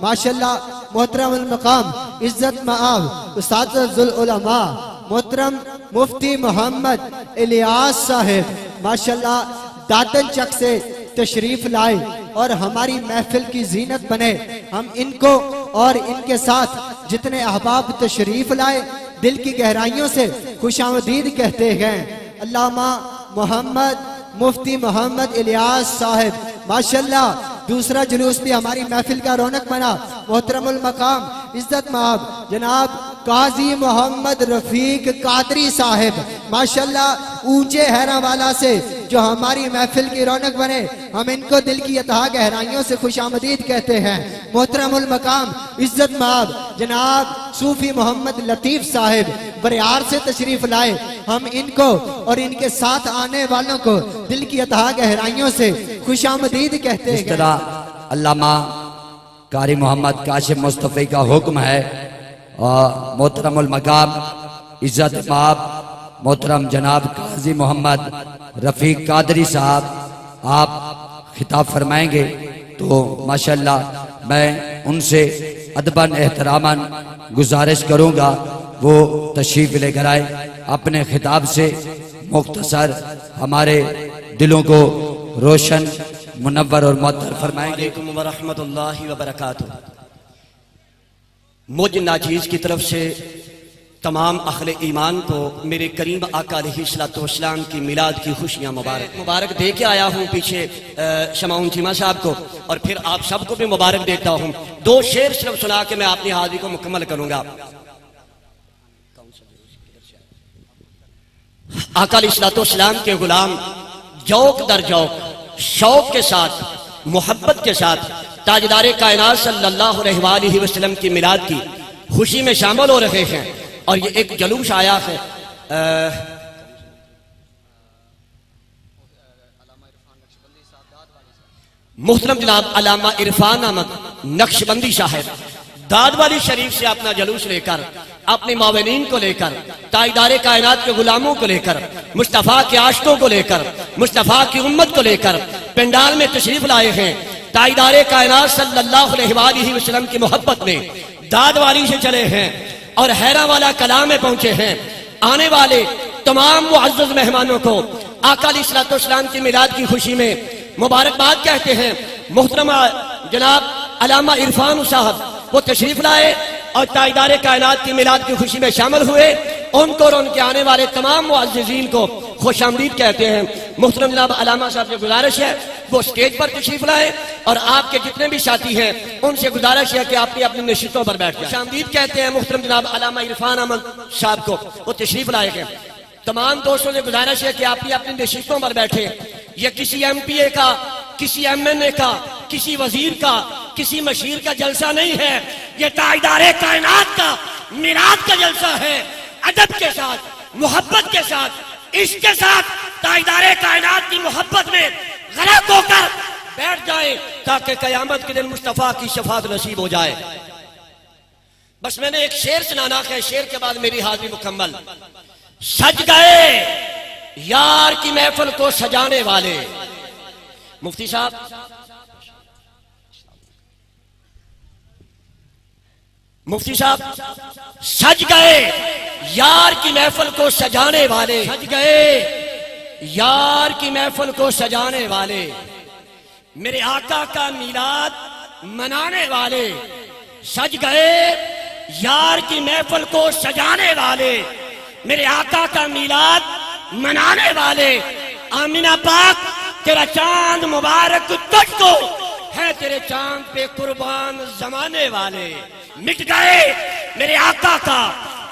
माशाल्लाह मोहतरम अल मकाम इज्जत मआब उस्ताद उलमा मोहतरम मुफ्ती मोहम्मद इलियास साहिब माशाल्लाह दादन चक से तशरीफ लाए और हमारी महफिल की जीनत बने। हम इनको और इनके साथ जितने अहबाब तशरीफ लाए दिल की गहराइयों से खुशामदीद कहते हैं। अल्लामा मोहम्मद मुफ्ती मोहम्मद इलियास साहिब माशाल्लाह दूसरा जुलूस भी हमारी महफिल का रौनक बना। मोहतरमुल मकाम इज्जत मआब जनाब काजी मोहम्मद रफीक कादरी साहिब माशाल्लाह ऊंचे हैरावाला से जो हमारी महफिल की रौनक बने। हम इनको दिल की अतहा गहराइयों से खुशामदीद कहते हैं। मोहतरमुल मकाम इज्जत मआब जनाब सूफी मोहम्मद लतीफ साहिब बरियार से तशरीफ लाए। हम इनको और इनके साथ आने वालों को दिल की अतहा गहराइयों से खुशामदीद कहते हैं। इस तरह अल्लामा कारी मोहम्मद काशिम मुस्तफ़ी का हुक्म है और मोहतरमुल मकाम इज्जत मआब मोहतरम जनाब काजी मोहम्मद रफीक कादरी साहब आप खिताब फरमाएंगे तो माशाल्लाह मैं उनसे अदबन एहतरामन गुजारिश करूंगा वो तशरीफ लेकर आए अपने खिताब से मुख्तसर हमारे दिलों को रोशन मुनव्वर और मुअत्तर फरमाएंगे। वालेकुम व रहमतुल्लाहि व बरकातुहू। मुझ नाचीज की तरफ से तमाम अहले ईमान को मेरे करीम आका अलैहिस्सलातु वस्सलाम की मिलाद की खुशियां मुबारक दे के आया हूँ पीछे शमाउन चीमा साहब को और फिर आप सबको भी मुबारक देता हूँ। दो शेर सिर्फ सुना के मैं अपनी हाजिरी को मुकम्मल करूंगा। आका अलैहिस्सलातु वस्सलाम के गुलाम जौक दर जौक शौक के साथ मोहब्बत के साथ ताजदारे कायनात सल्लल्लाहु अलैहि वसल्लम की मिलाद की खुशी में शामिल हो रहे हैं और ये एक जलूस आया है। मुहतरम जनाब अल्लामा इरफान अहमद नक्शबंदी साहब दादवाली शरीफ से अपना जलूस लेकर अपने मावनीन को लेकर ताजदारे कायनात के गुलामों को लेकर मुस्तफ़ा के आशिकों को लेकर मुस्तफ़ा की उम्मत को लेकर पंडाल में तशरीफ लाए हैं। ताजदारे कायनात सल्लल्लाहु अलैहि वसल्लम की मोहब्बत में दादवाली से चले हैं और हैरावाला कलाम में पहुंचे हैं। आने वाले तमाम मुअज़्ज़ज़ मेहमानों को आका अलैहिस्सलातु वस्सलाम की मिलाद की खुशी में मुबारकबाद कहते हैं। मोहतरम जनाब अल्लामा इरफान साहब वो तशरीफ लाए और ताजदारे कायनात की मिलाद की खुशी में शामिल हुए। उनको और उनके आने वाले तमाम मुअज़्ज़िज़ीन को खुशामदीद कहते हैं। मोहतरम जनाब अल्लामा साहब से गुजारिश है वो स्टेज पर तशरीफ लाए और आपके जितने भी साथी हैं उनसे गुजारिश है कि आपने अपनी नशिस्तों पर बैठ जाएं। खुशामदीद कहते हैं मोहतरम जनाब अल्लामा इरफान अहमद साहब को वो तशरीफ लाए गए। तमाम दोस्तों से गुजारिश है कि आप भी अपनी नशिस्तों पर बैठे। ये किसी MPA का किसी MNA का किसी वजीर का किसी मशीर का जलसा नहीं है, ये ताजदारे कायनात का मिलाद का जलसा है। अदब के साथ मोहब्बत के साथ इश्क के साथ ताजदारे कायनात की मोहब्बत में गरक होकर बैठ जाए ताकि कयामत के दिन मुस्तफा की शफात नसीब हो जाए। बस मैंने एक शेर सुनाना है, शेर के बाद मेरी हाजिरी मुकम्मल। सज गए यार की महफिल को सजाने वाले मुफ्ती साहब सज गए यार की महफिल को सजाने वाले, सज गए यार की महफिल को सजाने वाले, मेरे आका का मीलाद मनाने वाले। सज गए यार की महफिल को सजाने वाले, मेरे आका का मीलाद मनाने वाले। आमिना पाक तेरा चांद मुबारक तुझको है, तेरे चांद पे कुर्बान जमाने वाले। मिट गए मेरे आका का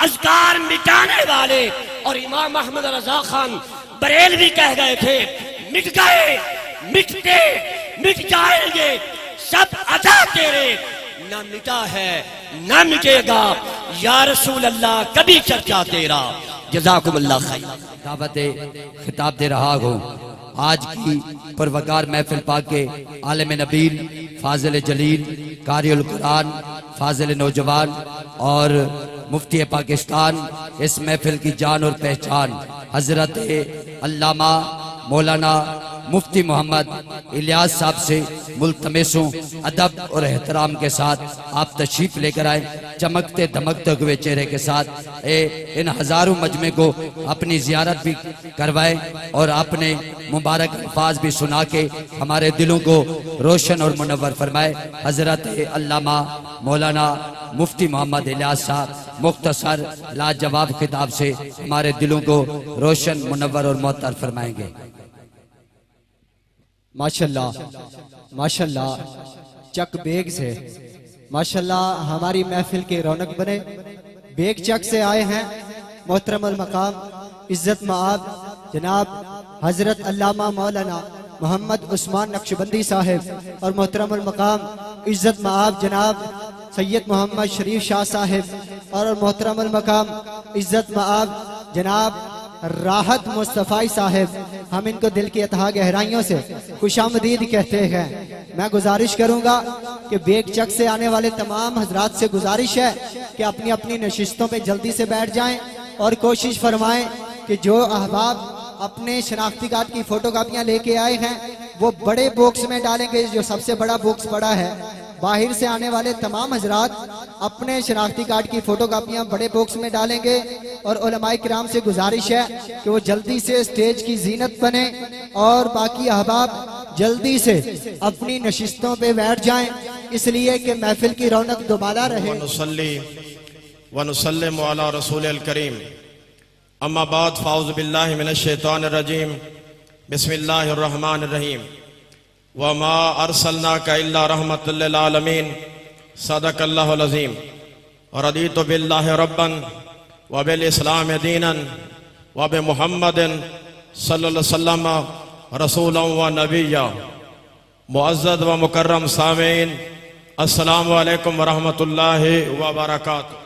अज़कार मिटाने वाले। और इमाम अहमद रजा खान बरेलवी कह गए थे, मिट गए मिटते मिट जाएंगे सब अदा तेरे, न मिटा है न मिटेगा या रसूल अल्लाह कभी चर्चा तेरा। जज़ाकुमुल्लाह खैर। दावत खिताब दे रहा हूँ आज की परवकार महफिल पाक के आलिम नबील फाजिल जलील कारिउल कुरान फाजिल नौजवान और मुफ्ती पाकिस्तान, इस महफिल की जान और पहचान हजरत अल्लामा मौलाना मुफ्ती मोहम्मद इलियास साहब से मुल्तमिस हूँ अदब और एहतराम के साथ आप तशरीफ लेकर आए, चमकते दमकते हुए चेहरे के साथ इन हजारों मजमे को अपनी जियारत भी करवाए और अपने मुबारक अल्फाज भी सुना के हमारे दिलों को रोशन और मुनव्वर फरमाए। हजरत अल्लामा मौलाना मुफ्ती मोहम्मद इलियास साहब मुख्तसर लाजवाब खिताब से हमारे दिलों को रोशन मुनव्वर और मुअत्तर फरमाएंगे। माशाल्लाह माशाल्लाह, चक बेग से माशाल्लाह हमारी महफिल की रौनक बने। बेग चक से आए हैं मोहतरम अल मकाम इज्जत माब जनाब हजरत अल्लामा मौलाना मोहम्मद उस्मान नक्शबंदी साहिब और मोहतरम अल मकाम इज्जत माब जनाब सैयद मोहम्मद शरीफ शाह साहिब और मोहतरम अल मकाम इज्जत माब जनाब राहत मुस्तफ़ाई साहिब। हम इनको दिल की अतहा गहराइयों से खुशामदीद कहते हैं। मैं गुजारिश करूंगा कि बेग चक से आने वाले तमाम हजरात से गुजारिश है कि अपनी अपनी नशिस्तों पे जल्दी से बैठ जाएं और कोशिश फरमाएं कि जो अहबाब अपने शनाख्ती कार्ड की फोटो कापियां लेके आए हैं वो बड़े बॉक्स में डालेंगे, जो सबसे बड़ा बॉक्स पड़ा है। बाहर से आने वाले तमाम हजरात अपने शनाख्ती कार्ड की फोटो कापियां बड़े बॉक्स में डालेंगे और उलमाए किराम से गुजारिश है कि वो जल्दी से स्टेज की जीनत बने और बाकी अहबाब जल्दी से अपनी नशिस्तों पे बैठ जाएं, इसलिए कि महफिल की रौनक दोबारा रहे। वनुसल्लिम अला रसूलिल करीम, अम्मा बाद, फाउज़ बिल्लाहि मिनश शैतानिर रजीम, बिस्मिल्लाहिर रहमानिर रहीम। वमा अरसलनाका इल्ला रहमतल लिल आलमीन, सदक़ल्लाहुल अज़ीम। रदीतु बिल्लाहि रब्बन व बिल इस्लाम दीनन व बि मुहम्मदिन सल्लल्लाहु अलैहि वसल्लम रसूलन व नबिय्या। मुअज़्ज़ज़ व मुकर्रम सामीन, अस्सलामु अलैकुम व रहमतुल्लाहि व बरकातुहू।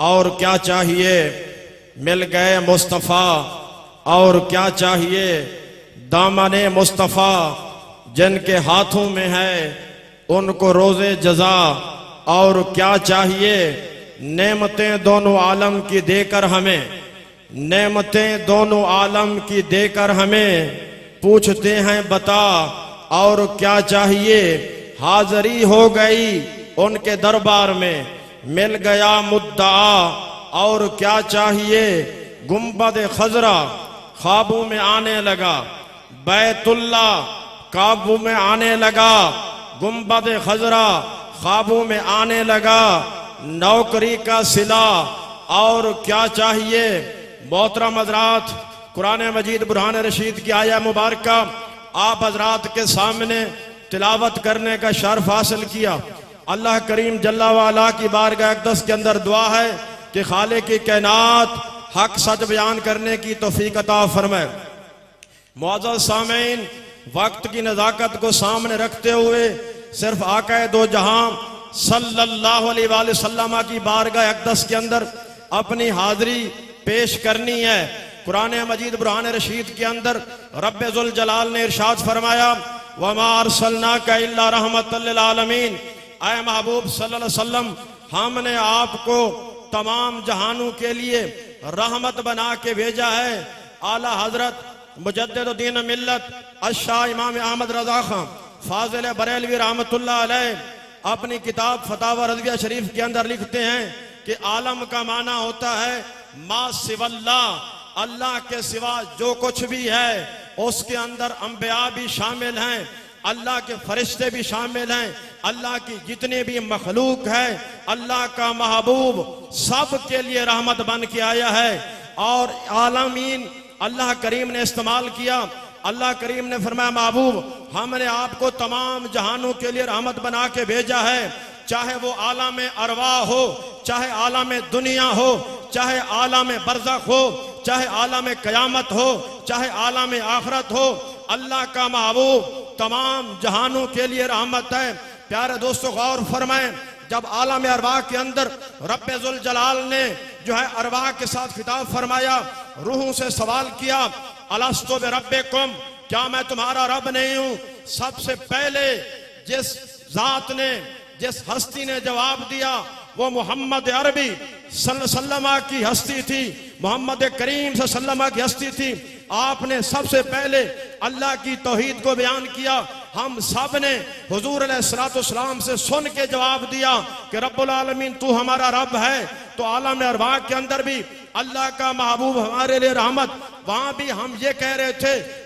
और क्या चाहिए, मिल गए मुस्तफ़ा। और क्या चाहिए, दामने मुस्तफ़ा, जिनके हाथों में है उनको रोज़े जज़ा। और क्या चाहिए, नेमतें दोनों आलम की देकर हमें, नेमतें दोनों आलम की देकर हमें पूछते हैं बता। और क्या चाहिए, हाज़री हो गई उनके दरबार में, मिल गया मुद्दा। और क्या चाहिए, गुंबद खजरा ख्वाबों में आने लगा, बैतुल्ला काबू में आने लगा, गुंबद खजरा ख्वाबों में आने लगा, नौकरी का सिला। और क्या चाहिए, मोहतरम हजरात, कुरान मजीद बुरहान रशीद की आया मुबारक आप हजरात के सामने तिलावत करने का शर्फ हासिल किया। अल्लाह करीम जल्ला वाला की बारगाह अक़दस के अंदर दुआ है कि खालिक की कायनात हक सच बयान करने की तौफीक अता फरमाए। मुअज़्ज़ज़ सामीन, वक्त की नज़ाकत को सामने रखते हुए सिर्फ आक़ाए दो जहां सल्लल्लाहु अलैहि वसल्लम की बारगाह अक़दस के अंदर अपनी हाजिरी पेश करनी है। कुरान मजीद बुरहान रशीद के अंदर रब्बे ज़ुल जलाल ने इरशाद फरमाया, वमा अरसलनाका इल्ला रहमतल लिल आलमीन। ऐ महबूब सल्लल्लाहु अलैहि वसल्लम, हमने आपको तमाम जहानों के लिए रहमत बना के भेजा है। आला हजरत मुजद्दिद मिल्लत अशाह इमाम अहमद रजा खां फाजिल बरेलवी रहमतुल्लाह अलैह अपनी किताब फतावा रज़विया शरीफ के अंदर लिखते हैं कि आलम का माना होता है मा सिवल्ला, अल्लाह के सिवा जो कुछ भी है। उसके अंदर अंबिया भी शामिल हैं, अल्लाह के फरिश्ते भी शामिल हैं, अल्लाह की जितने भी मखलूक है, अल्लाह का महबूब सब के लिए रहमत बन के आया है। और आलमीन अल्लाह करीम ने इस्तेमाल किया। अल्लाह करीम ने फरमाया, महबूब हमने आपको तमाम जहानों के लिए रहमत बना के भेजा है, चाहे वो आलम अरवा हो, चाहे आलम दुनिया हो, चाहे आलम बरज़ख हो, चाहे आलम क़यामत हो, चाहे आलम आखरत हो। अल्लाह का महबूब तमाम जहानों के लिए रहमत है। प्यारे दोस्तों गौर फरमाएं, जब आलम अरवाह के अंदर रब्बे ज़ुल जलाल ने जो है अरवाह के साथ खिताब फरमाया, रूहों से सवाल किया, अलस्तु बिरब्बिकुम, क्या मैं तुम्हारा रब नहीं हूं? सबसे पहले जिस जात ने, जिस हस्ती ने जवाब दिया वो मोहम्मद अरबी सल्लल्लाहु की हस्ती थी, मोहम्मद करीम सल्लल्लाहु की हस्ती थी। आपने सबसे पहले अल्लाह की तौहीद को बयान किया। हम सब ने हुजूर अलैहिस्सलाम से सुन के जवाब दिया कि रब्बुल आलमीन तू हमारा रब है। तो आलम अरवाह के अंदर भी अल्लाह का महबूब हमारे लिए रहमत, वहां भी हम ये कह रहे थे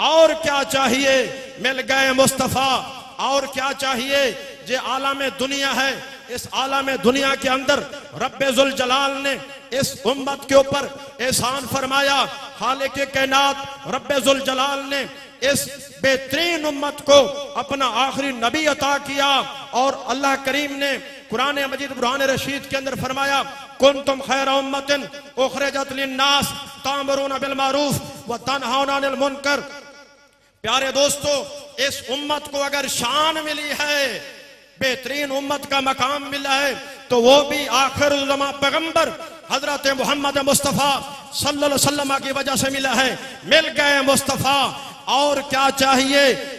और क्या चाहिए, मिल गए मुस्तफ़ा, और क्या चाहिए। ये आलम दुनिया है, इस आलम दुनिया के अंदर रब्बे जुल जलाल ने इस उम्मत के ऊपर एहसान फरमाया। खालिक कायनात रब्बे जुल जलाल ने इस बेहतरीन उम्मत को अपना आखिरी नबी अता किया। और अल्लाह करीम ने कुरान मजीद बुरहान रशीद के अंदर फरमाया कुंतुम खैर उम्मतिन उखरिजत लिन्नास तामरून बिल मारूफ व तनहौना अनिल मुनकर। प्यारे दोस्तों, इस उम्मत को अगर शान मिली है, बेहतरीन उम्मत का मकाम मिला है, तो वो भी आखिर ज़मा पैगंबर हजरत मोहम्मद मुस्तफ़ा सल्लल्लाहु अलैहि वसल्लम की वजह से मिला है। मिल गए मुस्तफ़ा, और क्या चाहिए,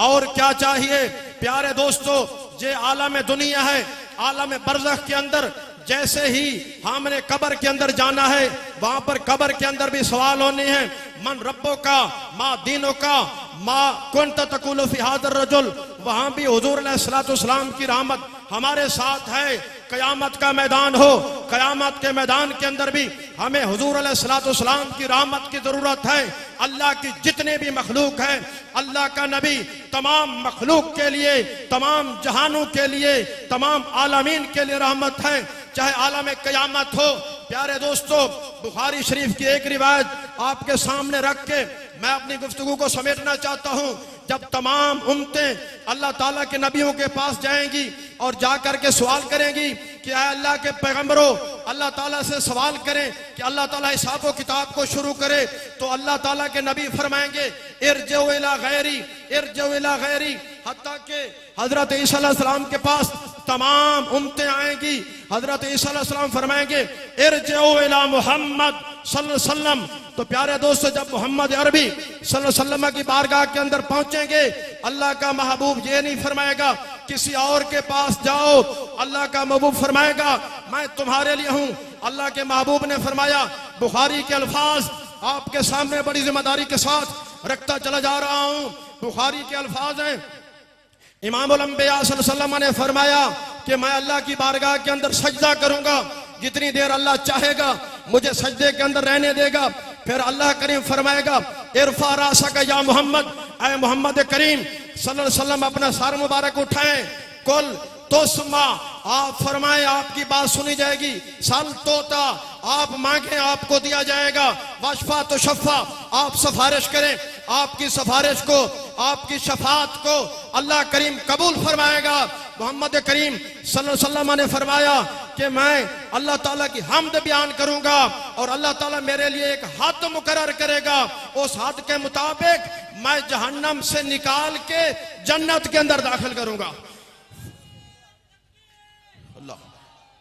और क्या चाहिए। प्यारे दोस्तों, ये आलम दुनिया है, आलम बरज़ख के अंदर जैसे ही हमने कब्र के अंदर जाना है, वहां पर कब्र के अंदर भी सवाल होने हैं, मन रब्बो का, माँ दीनों का, माँ कुंत तकुलु फी हाज़र रजुल। वहां भी हुजूर अलैहिस्सलाम की रहमत हमारे साथ है। कयामत का मैदान हो, कयामत के मैदान के अंदर भी हमें हुजूर अलैहिस्सलाम की रहमत की जरूरत है। अल्लाह की जितने भी मखलूक हैं, अल्लाह का नबी तमाम मखलूक के लिए, तमाम जहानों के लिए, तमाम आलमीन के लिए रहमत है, चाहे आलम कयामत हो। प्यारे दोस्तों, बुखारी शरीफ की एक रिवायत आपके सामने रख के मैं अपनी गुफ्तगू को समेटना चाहता हूँ। जब तमाम उम्मतें अल्लाह ताला के नबियों के पास जाएंगी और जाकर के सवाल करेंगी कि आए अल्लाह के पैगंबरों, अल्लाह ताला से सवाल करें कि अल्लाह ताला हिसाब व किताब को शुरू करे, तो अल्लाह ताला के नबी फरमाएंगे इरजउ इला गैरी, इरजउ इला गैरी। हत्ता के हजरत ईसा अलैहिस्सलाम के पास तमाम उम्मतें आएंगी, हजरत ईसा अलैहिस्सलाम फरमाएंगे इरजउ इला मुहम्मद सल्लल्लाहु अलैहि वसल्लम। तो प्यारे दोस्तों, जब मोहम्मद अरबी सल्लल्लाहु अलैहि वसल्लम की बारगाह के अंदर पहुंचेंगे, अल्लाह का महबूब ये नहीं फरमाएगा किसी और के पास जाओ, अल्लाह का महबूब फरमाएगा मैं तुम्हारे लिए हूं। अल्लाह के महबूब ने फरमाया, बुखारी के अल्फाज आपके सामने बड़ी जिम्मेदारी के साथ रखता चला जा रहा हूं। बुखारी के अल्फाज हैं, इमामुल अंबिया सल्लल्लाहु अलैहि वसल्लम ने फरमाया कि मैं अल्लाह की बारगाह के अंदर सजदा करूंगा, जितनी देर अल्लाह चाहेगा मुझे सजदे के अंदर रहने देगा। फिर अल्लाह करीम फरमाएगा इरफा रासका या मोहम्मद, ऐ मोहम्मद करीम सल्लल्लाहु अलैहि वसल्लम अपना सर मुबारक उठाएं। कुल तोस्मा, आप फरमाएं आपकी बात सुनी जाएगी। सल तोता, आप मांगे आपको दिया जाएगा। वशफा तो शफा, आप सिफारिश करें, आपकी सिफारिश को, आपकी शफात को अल्लाह करीम कबूल फरमाएगा। मोहम्मद करीम सल्लल्लाहु अलैहि वसल्लम ने फरमाया कि मैं अल्लाह ताला की हम्द बयान करूंगा और अल्लाह ताला मेरे लिए एक हद मुकर्रर करेगा, उस हद के मुताबिक मैं जहन्नम से निकाल के जन्नत के अंदर दाखिल करूंगा।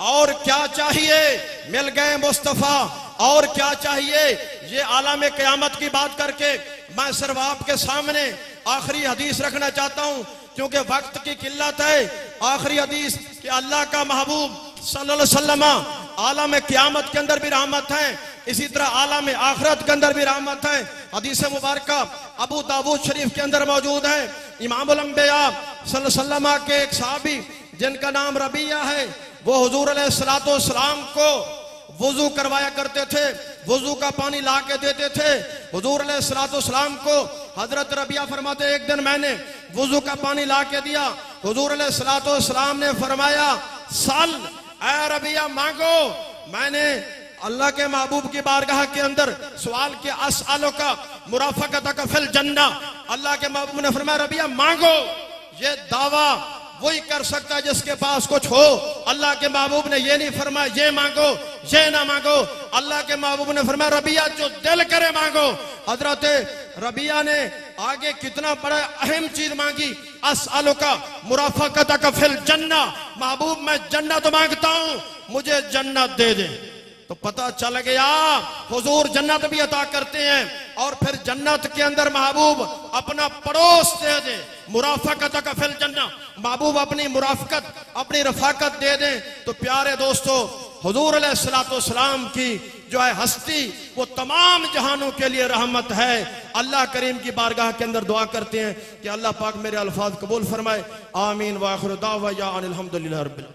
और क्या चाहिए, मिल गए मुस्तफ़ा, और क्या चाहिए। ये आलम क़यामत की बात करके मैं सिर्फ आपके सामने आखिरी हदीस रखना चाहता हूँ, क्योंकि वक्त की किल्लत है। आखिरी हदीस कि अल्लाह का महबूब सल्लल्लाहु अलैहि वसल्लम आलम क़यामत के अंदर भी रहमत है, इसी तरह आलम आखिरत के अंदर भी रहमत है। हदीस मुबारक अबू दाऊद शरीफ के अंदर मौजूद है। इमामुल अंबिया सल्लल्लाहु अलैहि वसल्लम के एक सहाबी जिनका नाम रबिया है, वो हुजूर अलैहिस्सलाम को वुजू करवाया करते थे, वुजू का पानी ला के देते थे हुजूर अलैहिस्सलाम को। हजरत रबिया फरमाते एक दिन मैंने वुजू का पानी ला के दिया, हुजूर अलैहिस्सलाम ने फरमाया सल, ऐ रबिया मांगो। मैंने अल्लाह के महबूब की बारगाह के अंदर सवाल किया अस्अलु का मुराफकतक फिल जन्नह। अल्लाह के महबूब ने फरमाया रबिया मांगो। ये दावा वही कर सकता है जिसके पास कुछ हो। अल्लाह के महबूब ने ये नहीं फरमाया ये मांगो ये ना मांगो, अल्लाह के महबूब ने फरमाया रबिया जो दिल करे मांगो। हजरत रबिया ने आगे कितना बड़ा अहम चीज मांगी, अस्अलु का मुराफकतक फिल जन्नह। महबूब मैं जन्नत मांगता हूं, मुझे जन्नत दे दे। तो पता चल गया हुजूर जन्नत भी अता करते हैं और फिर जन्नत के अंदर महबूब अपना पड़ोस दे दे, मुराफकत का फिल जन्नत, महबूब अपनी मुराफकत अपनी रफाकत दे दें। तो प्यारे दोस्तों, हुजूर अलैहिस्सलाम की जो है हस्ती वो तमाम जहानों के लिए रहमत है। अल्लाह करीम की बारगाह के अंदर दुआ करते हैं कि अल्लाह पाक मेरे अल्फाज कबूल फरमाए। आमीन व आखिर दावा या अनिल हम्दुलिल्लाह रब्बिल